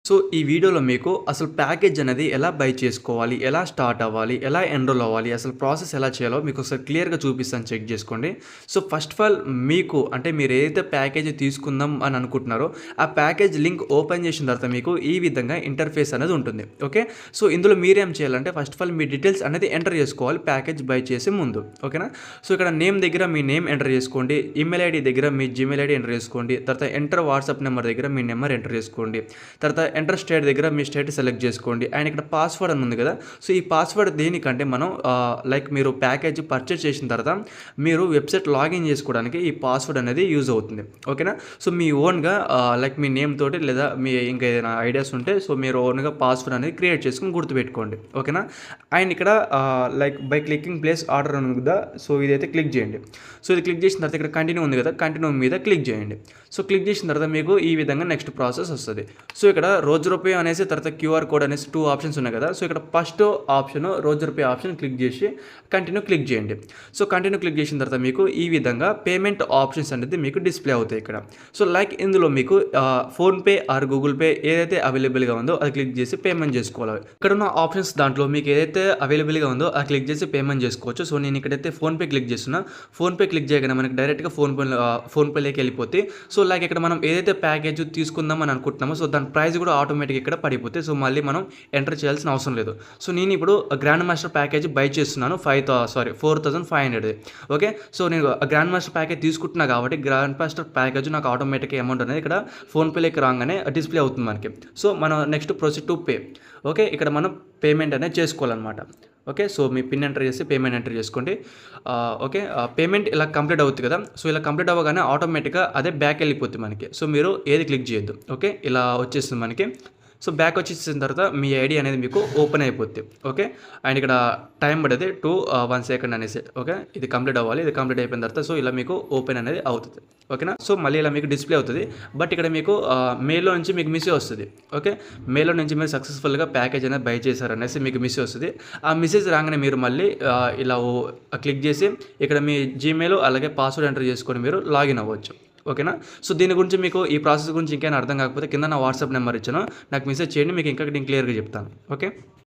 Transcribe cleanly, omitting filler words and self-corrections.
So, ఈ వీడియోలో మీకు అసలు ప్యాకేజ్ అనేది ఎలా బై చేసుకోవాలి? ఎలా స్టార్ట్ అవ్వాలి? ఎలా ఎన్రోల్ అవ్వాలి? అసలు ప్రాసెస్ ఎలా చేయాలో మీకు ఒకసారి క్లియర్‌గా చూపిస్తాను చెక్ జేసుకోండి. సో, ఫస్ట్ ఆఫ్ ఆల్ మీకు అంటే మీరు ఏదైతే ప్యాకేజ్ తీసుకుందాం అని అనుకుంటున్నారో, ఆ ప్యాకేజ్ లింక్ ఓపెన్ చేసిన తర్వాత మీకు ఈ విధంగా ఇంటర్ఫేస్ అనేది ఉంటుంది. ఓకే. సో, ఇందులో మీరేం చేయాలంటే first of all me details అనేది ఎంటర్ చేసుకోవాలి ప్యాకేజ్ బై చేసే ముందు. ఓకేనా? సో, ఇక్కడ నేమ్ దగ్గర మీ నేమ్ ఎంటర్ చేసుకోండి. ఈమెయిల్ ఐడీ దగ్గర మీ జీమెయిల్ ఐడీ ఎంటర్ చేసుకోండి. తర్వాత ఎంటర్ వాట్సాప్ నెంబర్ దగ్గర మీ నెంబర్ ఎంటర్ చేసుకోండి. తర్వాత ఎంటర్ స్టేట్ దగ్గర మీ స్టేట్ సెలెక్ట్ చేసుకోండి. అండ్ ఇక్కడ పాస్వర్డ్ అని ఉంది కదా. సో ఈ పాస్వర్డ్ దేనికంటే మనం లైక్ మీరు ప్యాకేజ్ పర్చేస్ చేసిన తర్వాత మీరు వెబ్సైట్ లాగిన్ చేసుకోవడానికి ఈ పాస్వర్డ్ అనేది యూజ్ అవుతుంది. ఓకేనా? సో మీ ఓన్గా లైక్ మీ నేమ్ తోటి లేదా మీ ఇంకా ఏదైనా ఐడియాస్ ఉంటే సో మీరు ఓన్గా పాస్వర్డ్ అనేది క్రియేట్ చేసుకుని గుర్తుపెట్టుకోండి. ఓకేనా? అండ్ ఇక్కడ like by clicking place order అని ఉంది కదా. సో ఇదైతే క్లిక్ చేయండి. సో ఇది క్లిక్ చేసిన తర్వాత ఇక్కడ కంటిన్యూ ఉంది కదా. కంటిన్యూ మీద క్లిక్ చేయండి. సో క్లిక్ చేసిన తర్వాత మీకు ఈ విధంగా నెక్స్ట్ ప్రాసెస్ వస్తుంది. సో ఇక్కడ రోజు రూపాయి అనేసి తర్వాత క్యూఆర్ కోడ్ అనేసి 2 ఆప్షన్స్ ఉన్నాయి కదా. సో ఇక్కడ ఫస్ట్ ఆప్షన్ రోజు రూపాయి ఆప్షన్ క్లిక్ చేసి కంటిన్యూ క్లిక్ చేయండి. సో కంటిన్యూ క్లిక్ చేసిన తర్వాత మీకు ఈ విధంగా పేమెంట్ ఆప్షన్స్ అనేది మీకు డిస్ప్లే అవుతాయి ఇక్కడ. సో లైక్ ఇందులో మీకు ఫోన్పే ఆర్ గూగుల్ పే ఏదైతే అవైలబుల్గా ఉందో అది క్లిక్ చేసి పేమెంట్ చేసుకోవాలి. ఇక్కడ ఉన్న ఆప్షన్స్ దాంట్లో మీకు ఏదైతే అవైలబుల్గా ఉందో అది క్లిక్ చేసి పేమెంట్ చేసుకోవచ్చు. సో నేను ఇక్కడైతే ఫోన్పే క్లిక్ చేస్తున్నా. ఫోన్పే క్లిక్ చేయగానే మనకి డైరెక్ట్గా ఫోన్పేలోకి వెళ్ళిపోతే సో లైక్ ఇక్కడ మనం ఏదైతే ప్యాకేజ్ తీసుకుందాం అని అనుకుంటున్నామో సో దాని ప్రైస్ కూడా ఆటోమేటిక్ ఇక్కడ పడిపోతే సో మళ్ళీ మనం ఎంటర్ చేయాల్సిన అవసరం లేదు. సో నేను ఇప్పుడు గ్రాండ్ మాస్టర్ ప్యాకేజ్ బై చేస్తున్నాను 4,500. ఓకే. సో నేను గ్రాండ్ మాస్టర్ ప్యాకేజ్ తీసుకుంటున్నా కాబట్టి గ్రాండ్ మాస్టర్ ప్యాకేజ్ నాకు ఆటోమేటిక్ అమౌంట్ అనేది ఇక్కడ ఫోన్పేలోకి రాగానే డిస్ప్లే అవుతుంది మనకి. సో మనం next proceed to pay. Okay. ఇక్కడ మనం పేమెంట్ అనేది చేసుకోవాలన్నమాట. ఓకే. సో మీ పిన్ ఎంటర్ చేసి పేమెంట్ ఎంటర్ చేసుకోండి. ఓకే. పేమెంట్ ఇలా కంప్లీట్ అవుతుంది కదా. సో ఇలా కంప్లీట్ అవ్వగానే ఆటోమేటిక్గా అదే బ్యాక్ వెళ్ళిపోతుంది మనకి. సో మీరు ఏది క్లిక్ చేయొద్దు. ఓకే. ఇలా వచ్చేస్తుంది మనకి. సో బ్యాక్ వచ్చేసిన తర్వాత మీ ఐడి అనేది మీకు ఓపెన్ అయిపోద్ది. ఓకే. అండ్ ఇక్కడ టైం పడేది 1 సెకండ్ అనేసి. ఓకే. ఇది కంప్లీట్ అవ్వాలి. ఇది కంప్లీట్ అయిపోయిన తర్వాత సో ఇలా మీకు ఓపెన్ అనేది అవుతుంది. ఓకేనా? సో మళ్ళీ ఇలా మీకు డిస్ప్లే అవుతుంది. బట్ ఇక్కడ మీకు మెయిల్లో నుంచి మీకు మెసేజ్ వస్తుంది. ఓకే. మెయిల్లో నుంచి మీరు సక్సెస్ఫుల్గా ప్యాకేజ్ అనేది బై చేశారనేసి మీకు మెసేజ్ వస్తుంది. ఆ మెసేజ్ రాగానే మీరు మళ్ళీ ఇలా క్లిక్ చేసి ఇక్కడ మీ జీమెయిల్ అలాగే పాస్వర్డ్ ఎంటర్ చేసుకొని మీరు లాగిన్ అవ్వచ్చు. ఓకేనా? సో దీని గురించి మీకు ఈ ప్రాసెస్ గురించి ఇంకేమైనా అర్థం కాకపోతే కింద నా వాట్సాప్ నెంబర్ ఇచ్చాను. నాకు మెసేజ్ చేయండి. మీకు ఇంకా నేను క్లియర్గా చెప్తాను. ఓకే.